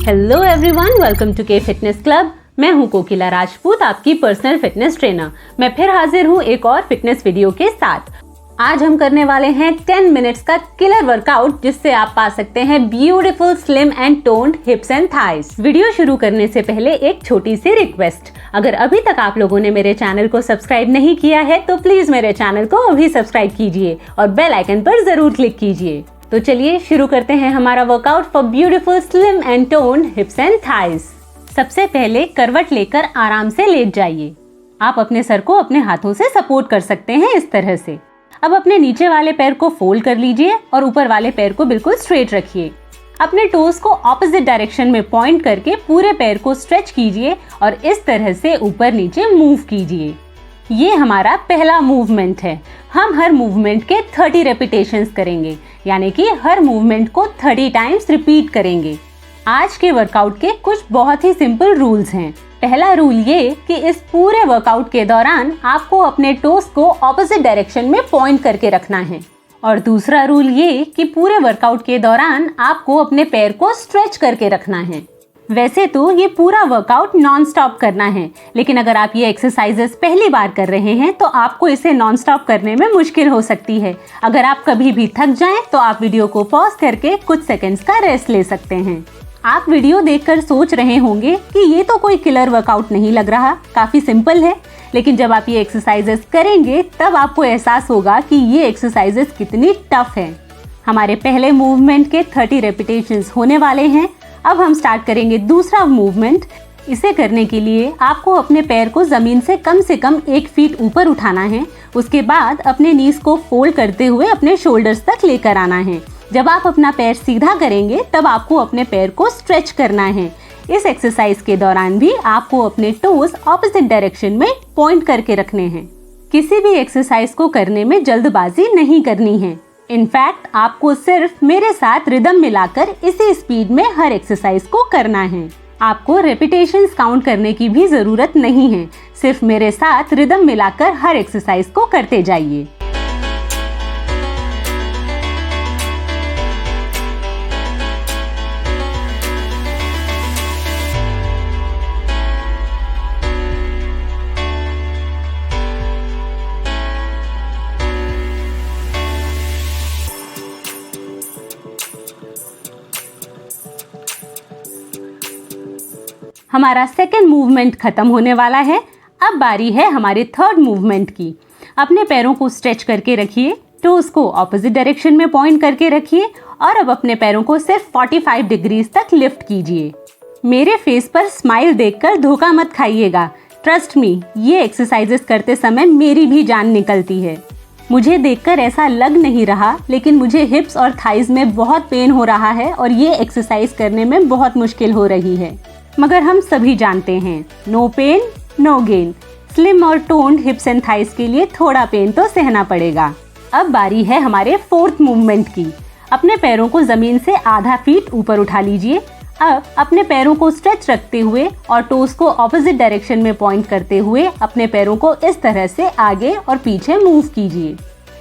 Hello everyone, welcome to के fitness club. मैं हूं कोकिला राजपूत, आपकी पर्सनल फिटनेस ट्रेनर। मैं फिर हाजिर हूं एक और फिटनेस वीडियो के साथ। आज हम करने वाले हैं 10 मिनट्स का किलर वर्कआउट, जिससे आप पा सकते हैं beautiful slim and toned hips and thighs. Video शुरू करने से पहले एक छोटी सी रिक्वेस्ट, अगर अभी तक आप लोगों ने मेरे चैनल को सब्सक्राइब नहीं किया है तो प्लीज मेरे चैनल को अभी सब्सक्राइब कीजिए और बेल आइकन पर जरूर क्लिक कीजिए। तो चलिए शुरू करते हैं हमारा workout for beautiful slim and toned hips and thighs. सबसे पहले करवट लेकर आराम से लेट जाइए। आप अपने सर को अपने हाथों से सपोर्ट कर सकते हैं इस तरह से। अब अपने नीचे वाले पैर को फोल्ड कर लीजिए और ऊपर वाले पैर को बिल्कुल स्ट्रेट रखिए। अपने टोज को ऑपोजिट डायरेक्शन में पॉइंट करके पूरे पैर को स्ट्रेच कीजिए और इस तरह से ऊपर नीचे मूव कीजिए। ये हमारा पहला मूवमेंट है। हम हर मूवमेंट के 30 रेपिटेशंस करेंगे, यानी कि हर मूवमेंट को 30 टाइम्स रिपीट करेंगे। आज के वर्कआउट के कुछ बहुत ही सिंपल रूल्स हैं। पहला रूल ये कि इस पूरे वर्कआउट के दौरान आपको अपने टोस को ऑपोजिट डायरेक्शन में पॉइंट करके रखना है। और दूसरा रूल ये कि पूरे वर्कआउट के दौरान आपको अपने पैर को स्ट्रेच करके रखना है। वैसे तो ये पूरा वर्कआउट नॉन स्टॉप करना है, लेकिन अगर आप ये एक्सरसाइजेस पहली बार कर रहे हैं तो आपको इसे नॉन स्टॉप करने में मुश्किल हो सकती है। अगर आप कभी भी थक जाएं तो आप वीडियो को पॉज करके कुछ सेकंड्स का रेस्ट ले सकते हैं। आप वीडियो देखकर सोच रहे होंगे कि ये तो कोई किलर वर्कआउट नहीं लग रहा, काफी सिंपल है। लेकिन जब आप ये एक्सरसाइजेस करेंगे तब आपको एहसास होगा कि ये एक्सरसाइजेस कितनी टफ है। हमारे पहले मूवमेंट के 30 रेपिटेशंस होने वाले हैं। अब हम स्टार्ट करेंगे दूसरा मूवमेंट। इसे करने के लिए आपको अपने पैर को जमीन से कम 1 फीट ऊपर उठाना है। उसके बाद अपने नीज को फोल्ड करते हुए अपने शोल्डर्स तक लेकर आना है। जब आप अपना पैर सीधा करेंगे तब आपको अपने पैर को स्ट्रेच करना है। इस एक्सरसाइज के दौरान भी आपको अपने टोज ऑपोजिट डायरेक्शन में पॉइंट करके रखने हैं। किसी भी एक्सरसाइज को करने में जल्दबाजी नहीं करनी है। इनफैक्ट आपको सिर्फ मेरे साथ रिदम मिलाकर इसी स्पीड में हर एक्सरसाइज को करना है। आपको रेपिटेशंस काउंट करने की भी जरूरत नहीं है, सिर्फ मेरे साथ रिदम मिलाकर हर एक्सरसाइज को करते जाइए। हमारा सेकेंड मूवमेंट खत्म होने वाला है। अब बारी है हमारे थर्ड मूवमेंट की। अपने पैरों को स्ट्रेच करके रखिए, टोज को ऑपोजिट डायरेक्शन में पॉइंट करके रखिए और अब अपने पैरों को सिर्फ 45 डिग्रीज तक लिफ्ट कीजिए। मेरे फेस पर स्माइल देखकर धोखा मत खाइएगा। ट्रस्ट मी, ये एक्सरसाइजेस करते समय मेरी भी जान निकलती है। मुझे देखकर ऐसा लग नहीं रहा, लेकिन मुझे हिप्स और थाइज में बहुत पेन हो रहा है और ये एक्सरसाइज करने में बहुत मुश्किल हो रही है। मगर हम सभी जानते हैं, no pain no gain. Slim और टोन्ड हिप्स एंड थाइज के लिए थोड़ा पेन तो सहना पड़ेगा। अब बारी है हमारे फोर्थ मूवमेंट की। अपने पैरों को जमीन से आधा फीट ऊपर उठा लीजिए। अब अपने पैरों को स्ट्रेच रखते हुए और टोस को ऑपोजिट डायरेक्शन में पॉइंट करते हुए अपने पैरों को इस तरह से आगे और पीछे मूव कीजिए।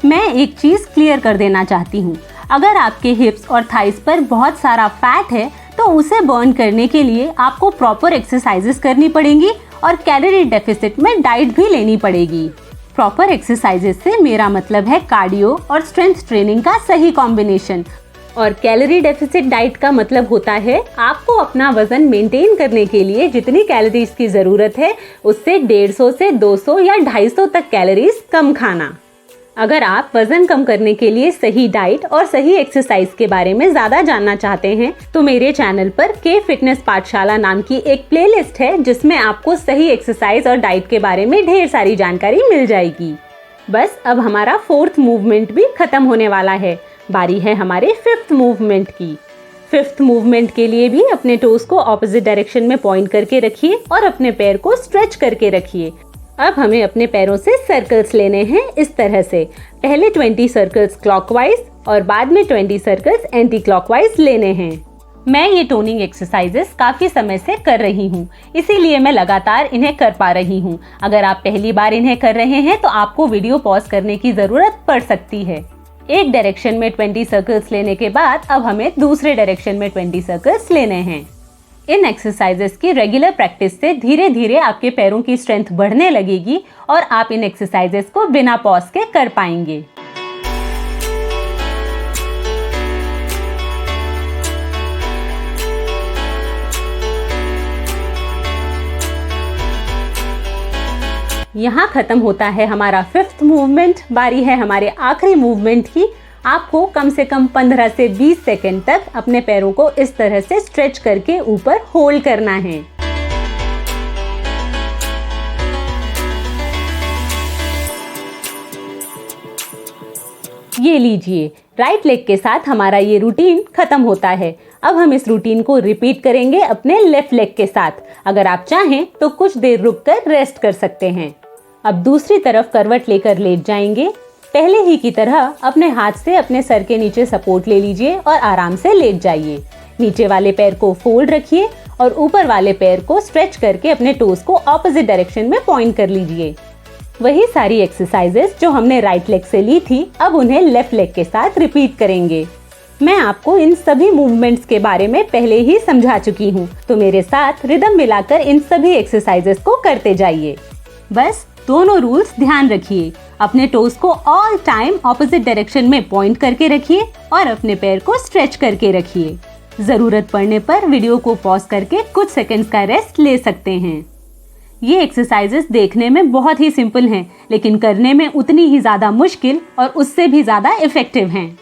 मैं एक चीज क्लियर कर देना चाहती हूँ, अगर आपके हिप्स और थाइज पर बहुत सारा फैट है तो उसे बर्न करने के लिए आपको प्रॉपर एक्सरसाइजेस करनी पड़ेंगी और कैलोरी डेफिसिट में डाइट भी लेनी पड़ेगी। प्रॉपर एक्सरसाइजेस से मेरा मतलब है कार्डियो और स्ट्रेंथ ट्रेनिंग का सही कॉम्बिनेशन, और कैलोरी डेफिसिट डाइट का मतलब होता है आपको अपना वजन मेंटेन करने के लिए जितनी कैलोरीज की जरूरत है उससे 150 से 200 या 250 तक कैलोरीज कम खाना। अगर आप वजन कम करने के लिए सही डाइट और सही एक्सरसाइज के बारे में ज्यादा जानना चाहते हैं तो मेरे चैनल पर के फिटनेस पाठशाला नाम की एक प्लेलिस्ट है, जिसमें आपको सही एक्सरसाइज और डाइट के बारे में ढेर सारी जानकारी मिल जाएगी। बस अब हमारा फोर्थ मूवमेंट भी खत्म होने वाला है। बारी है हमारे फिफ्थ मूवमेंट की। फिफ्थ मूवमेंट के लिए भी अपने टोस को ऑपोजिट डायरेक्शन में पॉइंट करके रखिए और अपने पैर को स्ट्रेच करके रखिए। अब हमें अपने पैरों से सर्कल्स लेने हैं इस तरह से। पहले 20 सर्कल्स क्लॉकवाइज और बाद में 20 सर्कल्स एंटी क्लॉकवाइज लेने हैं। मैं ये टोनिंग एक्सरसाइजेस काफी समय से कर रही हूँ, इसीलिए मैं लगातार इन्हें कर पा रही हूँ। अगर आप पहली बार इन्हें कर रहे हैं तो आपको वीडियो पॉज करने की जरूरत पड़ सकती है। एक डायरेक्शन में 20 सर्कल्स लेने के बाद अब हमें दूसरे डायरेक्शन में 20 सर्कल्स लेने हैं। इन एक्सरसाइजेस की रेगुलर प्रैक्टिस से धीरे धीरे आपके पैरों की स्ट्रेंथ बढ़ने लगेगी और आप इन एक्सरसाइजेस को बिना पॉज के कर पाएंगे। यहाँ खत्म होता है हमारा 5th मूवमेंट। बारी है हमारे आखिरी मूवमेंट की। आपको कम से कम 15 से 20 सेकंड तक अपने पैरों को इस तरह से स्ट्रेच करके ऊपर होल्ड करना है। ये लीजिए, राइट लेग के साथ हमारा ये रूटीन खत्म होता है। अब हम इस रूटीन को रिपीट करेंगे अपने लेफ्ट लेग के साथ। अगर आप चाहें तो कुछ देर रुककर रेस्ट कर सकते हैं। अब दूसरी तरफ करवट लेकर लेट जाएंगे। पहले ही की तरह अपने हाथ से अपने सर के नीचे सपोर्ट ले लीजिए और आराम से लेट जाइए। नीचे वाले पैर को फोल्ड रखिए और ऊपर वाले पैर को स्ट्रेच करके अपने टोज को ऑपोजिट डायरेक्शन में पॉइंट कर लीजिए। वही सारी एक्सरसाइजेस जो हमने राइट लेग से ली थी, अब उन्हें लेफ्ट लेग के साथ रिपीट करेंगे। मैं आपको इन सभी मूवमेंट्स के बारे में पहले ही समझा चुकी हूँ, तो मेरे साथ रिदम मिलाकर इन सभी एक्सरसाइजेस को करते जाइए। बस दोनों रूल्स ध्यान रखिए। अपने टोज को ऑल टाइम ऑपोजिट डायरेक्शन में पॉइंट करके रखिए और अपने पैर को स्ट्रेच करके रखिए। जरूरत पड़ने पर वीडियो को पॉज करके कुछ सेकंड्स का रेस्ट ले सकते हैं। ये एक्सरसाइजेस देखने में बहुत ही सिंपल हैं, लेकिन करने में उतनी ही ज्यादा मुश्किल और उससे भी ज्यादा इफेक्टिव हैं।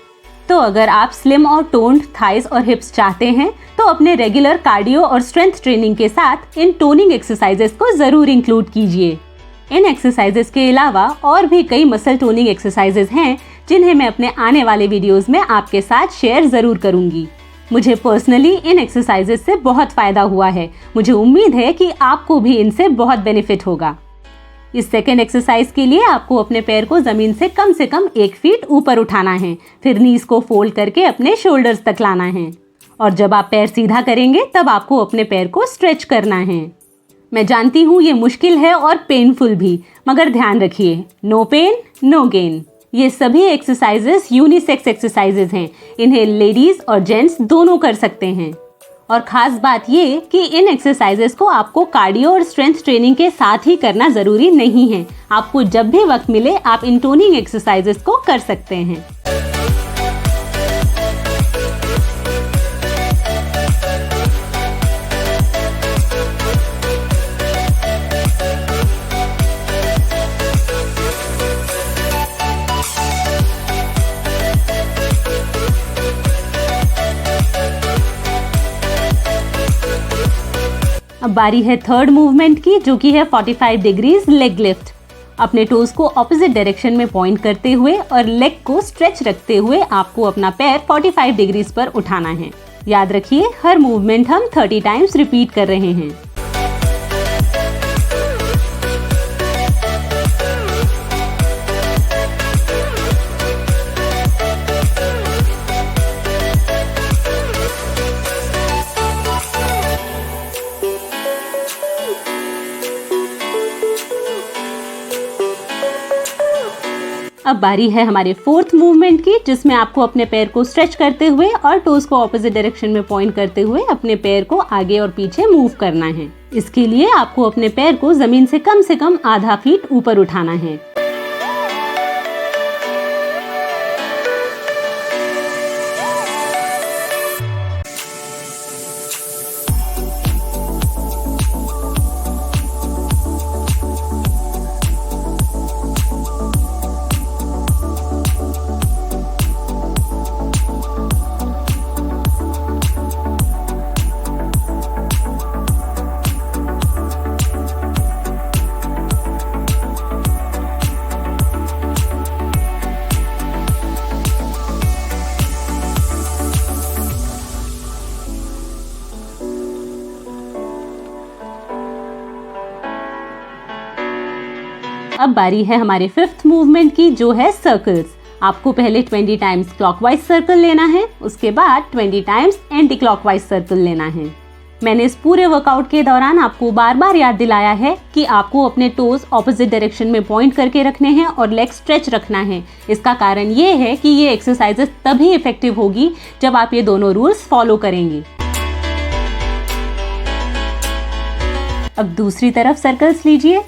तो अगर आप स्लिम और टोन्ड थाइस और हिप्स चाहते हैं तो अपने रेगुलर कार्डियो और स्ट्रेंथ ट्रेनिंग के साथ इन टोनिंग एक्सरसाइजेस को जरूर इंक्लूड कीजिए। इन एक्सरसाइजेस के अलावा और भी कई मसल टोनिंग एक्सरसाइजेस हैं जिन्हें मैं अपने आने वाले वीडियोस में आपके साथ शेयर जरूर करूंगी। मुझे पर्सनली इन एक्सरसाइजेस से बहुत फायदा हुआ है। मुझे उम्मीद है कि आपको भी इनसे बहुत बेनिफिट होगा। इस सेकेंड एक्सरसाइज के लिए आपको अपने पैर को जमीन से कम 1 फीट ऊपर उठाना है। फिर नीज को फोल्ड करके अपने शोल्डर्स तक लाना है और जब आप पैर सीधा करेंगे तब आपको अपने पैर को स्ट्रेच करना है। मैं जानती हूँ ये मुश्किल है और पेनफुल भी, मगर ध्यान रखिए, नो पेन नो गेन। ये सभी एक्सरसाइजेस यूनिसेक्स एक्सरसाइजेस हैं। इन्हें लेडीज और जेंट्स दोनों कर सकते हैं। और खास बात ये कि इन एक्सरसाइजेस को आपको कार्डियो और स्ट्रेंथ ट्रेनिंग के साथ ही करना जरूरी नहीं है। आपको जब भी वक्त मिले आप इन टोनिंग एक्सरसाइजेस को कर सकते हैं। अब बारी है थर्ड मूवमेंट की, जो कि है 45 डिग्रीज लेग लिफ्ट। अपने टोज को ऑपोजिट डायरेक्शन में पॉइंट करते हुए और लेग को स्ट्रेच रखते हुए आपको अपना पैर 45 डिग्रीज पर उठाना है। याद रखिए, हर मूवमेंट हम 30 टाइम्स रिपीट कर रहे हैं। अब बारी है हमारे फोर्थ मूवमेंट की, जिसमें आपको अपने पैर को स्ट्रेच करते हुए और टोज को ऑपोजिट डायरेक्शन में पॉइंट करते हुए अपने पैर को आगे और पीछे मूव करना है। इसके लिए आपको अपने पैर को जमीन से कम आधा फीट ऊपर उठाना है। अब बारी है हमारे फिफ्थ मूवमेंट की, जो है सर्कल्स। आपको पहले 20 टाइम्स क्लॉकवाइज सर्कल लेना है, उसके बाद 20 टाइम्स एंटी क्लॉकवाइज सर्कल लेना है। मैंने इस पूरे वर्कआउट के दौरान आपको बार बार याद दिलाया है कि आपको अपने टोज ऑपोजिट डायरेक्शन में पॉइंट करके रखने हैं और लेग स्ट्रेच रखना है। इसका कारण ये है कि ये एक्सरसाइजेस तभी इफेक्टिव होगी जब आप ये दोनों रूल्स फॉलो करेंगे। अब दूसरी तरफ सर्कल्स लीजिए।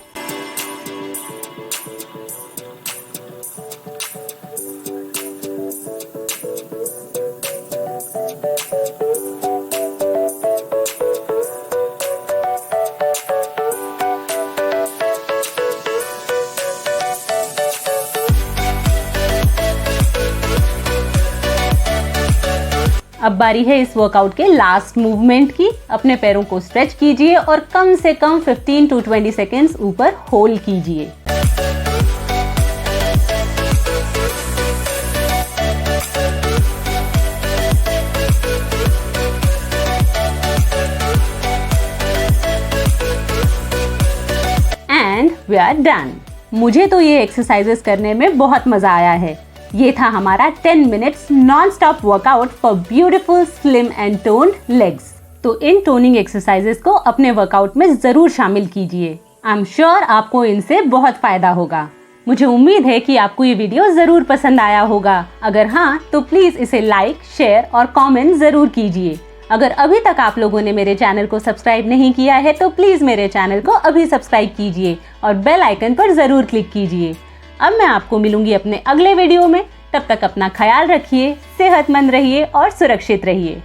अब बारी है इस वर्कआउट के लास्ट मूवमेंट की। अपने पैरों को स्ट्रेच कीजिए और कम से कम 15 to 20 सेकेंड्स ऊपर होल्ड कीजिए। And we are done. मुझे तो ये एक्सरसाइजेस करने में बहुत मजा आया है। ये था हमारा 10 minutes non stop workout for beautiful slim and toned legs. तो इन टोनिंग एक्सरसाइजेस को अपने वर्कआउट में जरूर शामिल कीजिए। आई एम श्योर आपको इनसे बहुत फायदा होगा। मुझे उम्मीद है कि आपको ये वीडियो जरूर पसंद आया होगा। अगर हाँ तो प्लीज इसे लाइक, शेयर और कमेंट जरूर कीजिए। अगर अभी तक आप लोगों ने मेरे चैनल को सब्सक्राइब नहीं किया है तो प्लीज मेरे चैनल को अभी सब्सक्राइब कीजिए और बेल आइकन पर जरूर क्लिक कीजिए। अब मैं आपको मिलूंगी अपने अगले वीडियो में। तब तक अपना ख्याल रखिए, सेहतमंद रहिए और सुरक्षित रहिए।